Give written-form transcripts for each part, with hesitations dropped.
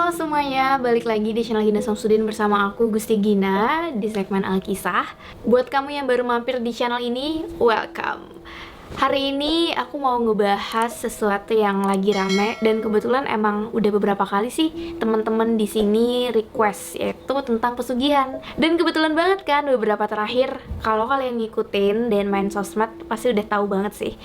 Halo semuanya, balik lagi di channel Gina Samsudin bersama aku Gusti Gina di segmen Alkisah. Buat kamu yang baru mampir di channel ini, welcome. Hari ini aku mau ngebahas sesuatu yang lagi rame dan kebetulan emang udah beberapa kali sih teman-teman di sini request, yaitu tentang pesugihan. Dan kebetulan banget kan beberapa terakhir, kalau kalian ngikutin dan main sosmed pasti udah tahu banget sih.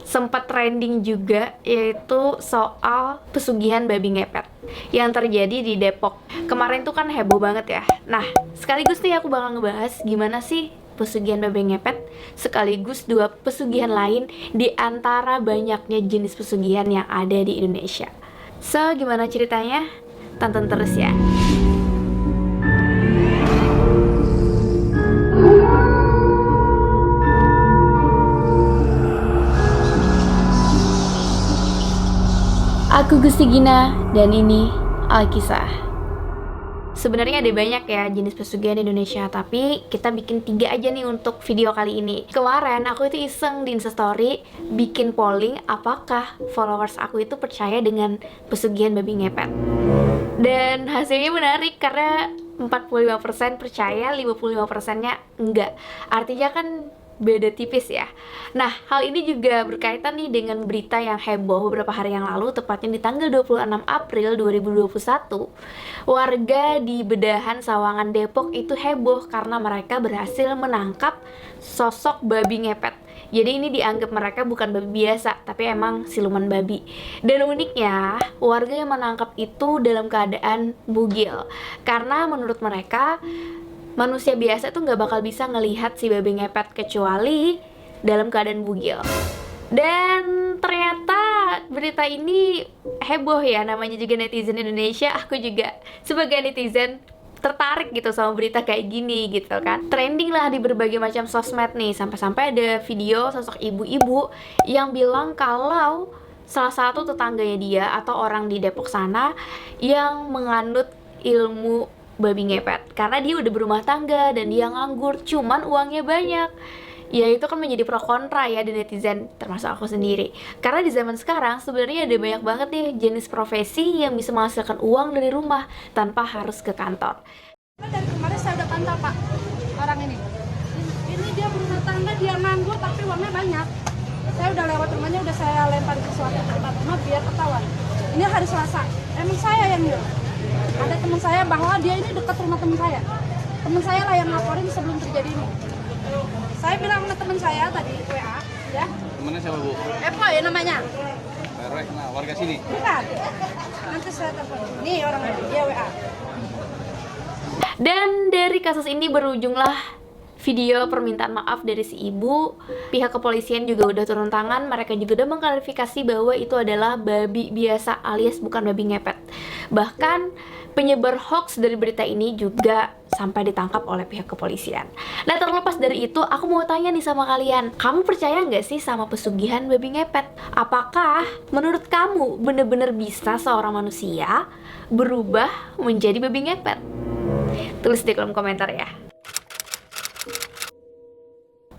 Sempat trending juga, yaitu soal pesugihan babi ngepet yang terjadi di Depok. Kemarin tuh kan heboh banget ya. Nah, sekaligus nih aku bakal ngebahas gimana sih pesugihan babi ngepet, sekaligus dua pesugihan lain di antara banyaknya jenis pesugihan yang ada di Indonesia. So, gimana ceritanya? Tonton terus ya. Aku Gusti Gina dan ini Alkisah. Sebenarnya ada banyak ya jenis pesugihan di Indonesia, tapi kita bikin 3 aja nih untuk video kali ini. Kemarin aku itu iseng di Instastory bikin polling apakah followers aku itu percaya dengan pesugihan babi ngepet. Dan hasilnya menarik karena 45% percaya, 55%-nya enggak. Artinya kan beda tipis ya. Nah, hal ini juga berkaitan nih dengan berita yang heboh beberapa hari yang lalu, tepatnya di tanggal 26 April 2021. Warga di Bedahan Sawangan Depok itu heboh karena mereka berhasil menangkap sosok babi ngepet. Jadi ini dianggap mereka bukan babi biasa, tapi emang siluman babi. Dan uniknya, warga yang menangkap itu dalam keadaan bugil. Karena menurut mereka, manusia biasa tuh nggak bakal bisa ngelihat si babi ngepet kecuali dalam keadaan bugil. Dan ternyata berita ini heboh ya, namanya juga netizen Indonesia. Aku juga sebagai netizen tertarik gitu sama berita kayak gini gitu kan. Trending lah di berbagai macam sosmed nih, sampai-sampai ada video sosok ibu-ibu yang bilang kalau salah satu tetangganya dia atau orang di Depok sana yang menganut ilmu babi ngepet karena dia udah berumah tangga dan dia nganggur, cuman uangnya banyak. Ya itu kan menjadi pro kontra ya di netizen, termasuk aku sendiri. Karena di zaman sekarang sebenarnya ada banyak banget nih jenis profesi yang bisa menghasilkan uang dari rumah tanpa harus ke kantor. Dari kemarin saya udah pantau Pak, orang ini dia berumah tangga, dia nganggur tapi uangnya banyak. Saya udah lewat rumahnya, udah saya lempar sesuatu ke depan rumah biar ketahuan. Ini hari Selasa, emang saya yang nyuruh. Ada teman saya bahwa dia ini dekat rumah teman saya. Teman saya lah yang laporin sebelum terjadi ini. Saya bilang sama teman saya tadi WA, ya. Temennya siapa Bu? Epo ya namanya. Nah, warga sini. Bukan. Nanti saya telepon. Nih orang ini, dia WA. Dan dari kasus ini berujunglah video permintaan maaf dari si ibu. Pihak kepolisian juga udah turun tangan. Mereka juga udah mengklarifikasi bahwa itu adalah babi biasa alias bukan babi ngepet. Bahkan penyebar hoax dari berita ini juga sampai ditangkap oleh pihak kepolisian. Nah, terlepas dari itu, aku mau tanya nih sama kalian, kamu percaya nggak sih sama pesugihan babi ngepet? Apakah menurut kamu bener-bener bisa seorang manusia berubah menjadi babi ngepet? Tulis di kolom komentar ya.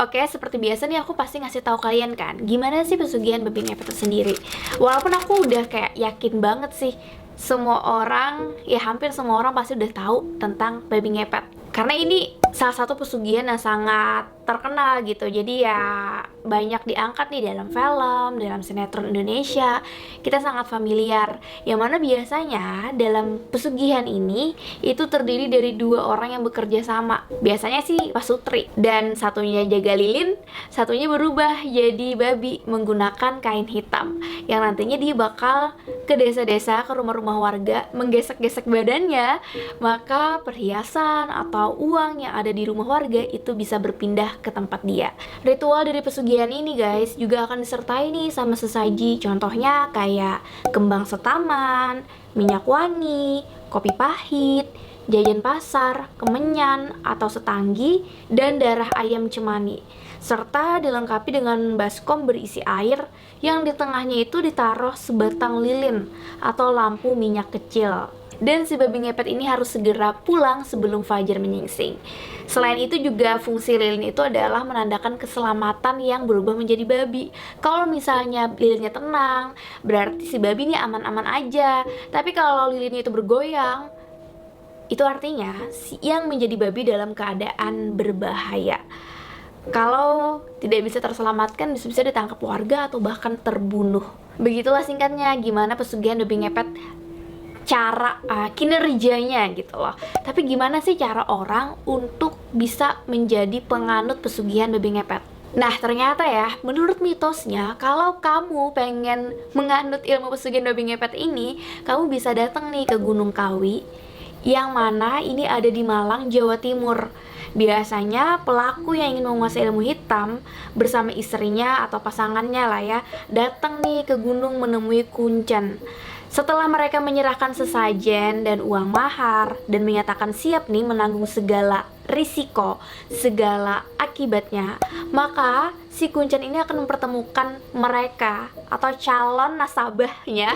Oke, seperti biasa nih aku pasti ngasih tahu kalian kan, gimana sih pesugihan babi ngepet itu sendiri. Walaupun aku udah kayak yakin banget sih, semua orang, ya hampir semua orang pasti udah tahu tentang babi ngepet. Karena ini salah satu pesugihan yang sangat terkenal gitu. Jadi ya banyak diangkat nih dalam film, dalam sinetron Indonesia. Kita sangat familiar. Yang mana biasanya dalam pesugihan ini itu terdiri dari 2 orang yang bekerja sama. Biasanya sih pasutri, dan satunya jaga lilin, satunya berubah jadi babi menggunakan kain hitam. Yang nantinya dia bakal ke desa-desa, ke rumah-rumah warga, menggesek-gesek badannya, maka perhiasan atau uang yang ada di rumah warga itu bisa berpindah ke tempat dia. Ritual dari pesugihan ini guys juga akan disertai nih sama sesaji, contohnya kayak kembang setaman, minyak wangi, kopi pahit, jajan pasar, kemenyan atau setanggi, dan darah ayam cemani. serta dilengkapi dengan baskom berisi air yang di tengahnya itu ditaruh sebatang lilin atau lampu minyak kecil. Dan si babi ngepet ini harus segera pulang sebelum fajar menyingsing. Selain itu juga fungsi lilin itu adalah menandakan keselamatan yang berubah menjadi babi. Kalau misalnya lilinnya tenang, berarti si babi ini aman-aman aja. Tapi kalau lilinnya itu bergoyang, itu artinya si yang menjadi babi dalam keadaan berbahaya. Kalau tidak bisa terselamatkan, bisa ditangkap warga atau bahkan terbunuh. Begitulah singkatnya gimana pesugihan babi ngepet, cara kinerjanya gitu loh. Tapi gimana sih cara orang untuk bisa menjadi penganut pesugihan babi ngepet? Nah, ternyata ya, menurut mitosnya, kalau kamu pengen menganut ilmu pesugihan babi ngepet ini, kamu bisa datang nih ke Gunung Kawi, yang mana ini ada di Malang, Jawa Timur. Biasanya pelaku yang ingin menguasai ilmu hitam bersama istrinya atau pasangannya lah ya, datang nih ke gunung menemui Kuncen. Setelah mereka menyerahkan sesajen dan uang mahar dan menyatakan siap nih menanggung segala risiko, segala akibatnya, maka si Kuncen ini akan mempertemukan mereka atau calon nasabahnya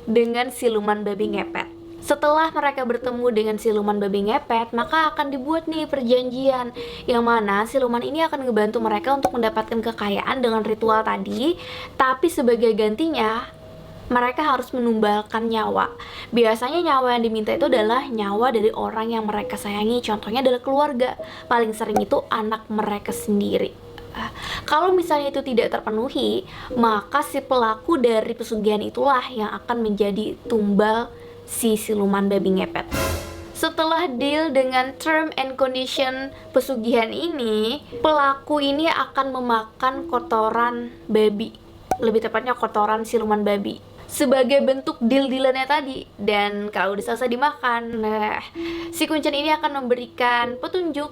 dengan siluman babi ngepet. Setelah mereka bertemu dengan siluman babi ngepet, maka akan dibuat nih perjanjian yang mana siluman ini akan ngebantu mereka untuk mendapatkan kekayaan dengan ritual tadi, tapi sebagai gantinya mereka harus menumbalkan nyawa. Biasanya nyawa yang diminta itu adalah nyawa dari orang yang mereka sayangi. Contohnya adalah keluarga. Paling sering itu anak mereka sendiri. Kalau misalnya itu tidak terpenuhi, maka si pelaku dari pesugihan itulah yang akan menjadi tumbal si siluman babi ngepet. Setelah deal dengan term and condition pesugihan ini, pelaku ini akan memakan kotoran babi, lebih tepatnya kotoran siluman babi, sebagai bentuk deal-dealannya tadi. Dan kalau udah selesai dimakan, nah, si Kuncen ini akan memberikan petunjuk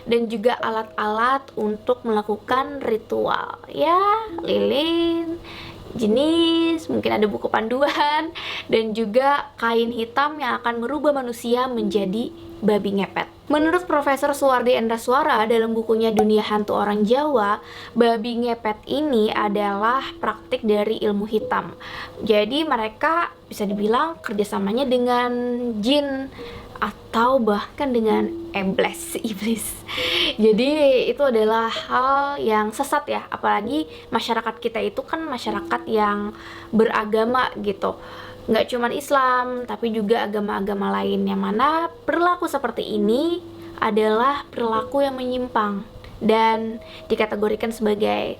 dan juga alat-alat untuk melakukan ritual. Ya, lilin, jenis, mungkin ada buku panduan, dan juga kain hitam yang akan merubah manusia menjadi babi ngepet. Menurut Profesor Suwardi Endraswara dalam bukunya Dunia Hantu Orang Jawa, babi ngepet ini adalah praktik dari ilmu hitam. Jadi mereka bisa dibilang kerjasamanya dengan jin atau bahkan dengan iblis. Jadi itu adalah hal yang sesat ya, apalagi masyarakat kita itu kan masyarakat yang beragama gitu. Nggak cuma Islam, tapi juga agama-agama lain, yang mana perilaku seperti ini adalah perilaku yang menyimpang dan dikategorikan sebagai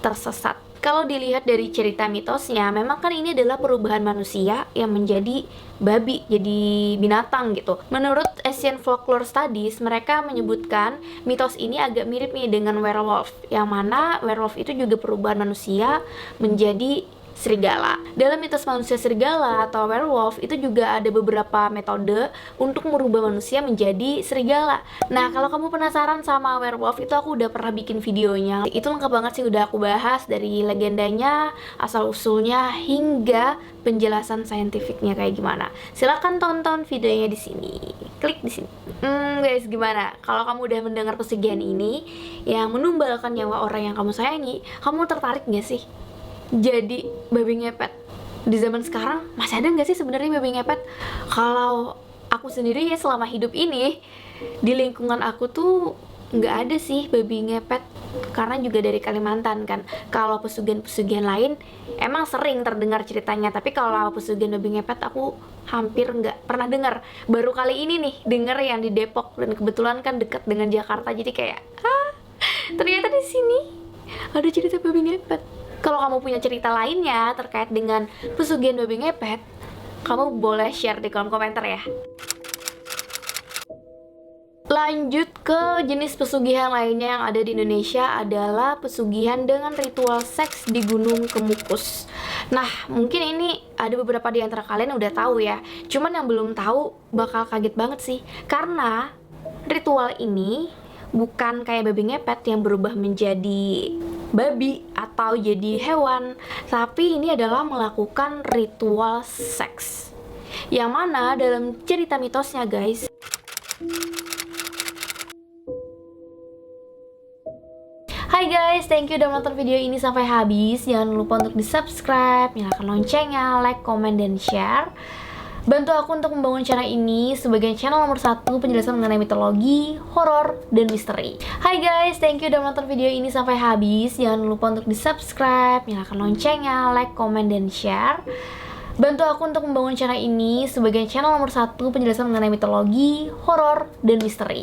tersesat. Kalau dilihat dari cerita mitosnya, memang kan ini adalah perubahan manusia yang menjadi babi, jadi binatang gitu. Menurut Asian Folklore Studies, mereka menyebutkan mitos ini agak mirip nih dengan werewolf, yang mana werewolf itu juga perubahan manusia menjadi serigala. Dalam mitos manusia serigala atau werewolf itu juga ada beberapa metode untuk merubah manusia menjadi serigala. Nah, kalau kamu penasaran sama werewolf, itu aku udah pernah bikin videonya. Itu lengkap banget sih, udah aku bahas dari legendanya, asal-usulnya, hingga penjelasan saintifiknya kayak gimana. Silahkan tonton videonya di sini. Klik di sini. Guys, gimana? Kalau kamu udah mendengar pesugihan ini yang menumbalkan nyawa orang yang kamu sayangi, kamu tertarik gak sih jadi babi ngepet? Di zaman sekarang masih ada nggak sih sebenarnya babi ngepet? Kalau aku sendiri ya, selama hidup ini di lingkungan aku tuh nggak ada sih babi ngepet, karena juga dari Kalimantan kan. Kalau pesugihan-pesugihan lain emang sering terdengar ceritanya, tapi kalau pesugihan babi ngepet aku hampir nggak pernah dengar. Baru kali ini nih denger yang di Depok, dan kebetulan kan dekat dengan Jakarta, jadi kayak ternyata di sini ada cerita babi ngepet. Kalau kamu punya cerita lainnya terkait dengan pesugihan babi ngepet, kamu boleh share di kolom komentar ya. Lanjut ke jenis pesugihan lainnya yang ada di Indonesia adalah pesugihan dengan ritual seks di Gunung Kemukus. Nah, mungkin ini ada beberapa di antara kalian yang udah tahu ya. Cuman yang belum tahu bakal kaget banget sih, karena ritual ini bukan kayak babi ngepet yang berubah menjadi babi atau jadi hewan, tapi ini adalah melakukan ritual seks. Yang mana dalam cerita mitosnya guys, Hai guys, thank you udah nonton video ini sampai habis. Jangan lupa untuk di-subscribe, nyalakan loncengnya, like, komen, dan share. Bantu aku untuk membangun channel ini sebagai channel nomor 1 penjelasan mengenai mitologi, horor, dan misteri. Hai guys, thank you udah nonton video ini sampai habis. Jangan lupa untuk di-subscribe, nyalakan loncengnya, like, komen, dan share. Bantu aku untuk membangun channel ini sebagai channel nomor 1 penjelasan mengenai mitologi, horor, dan misteri.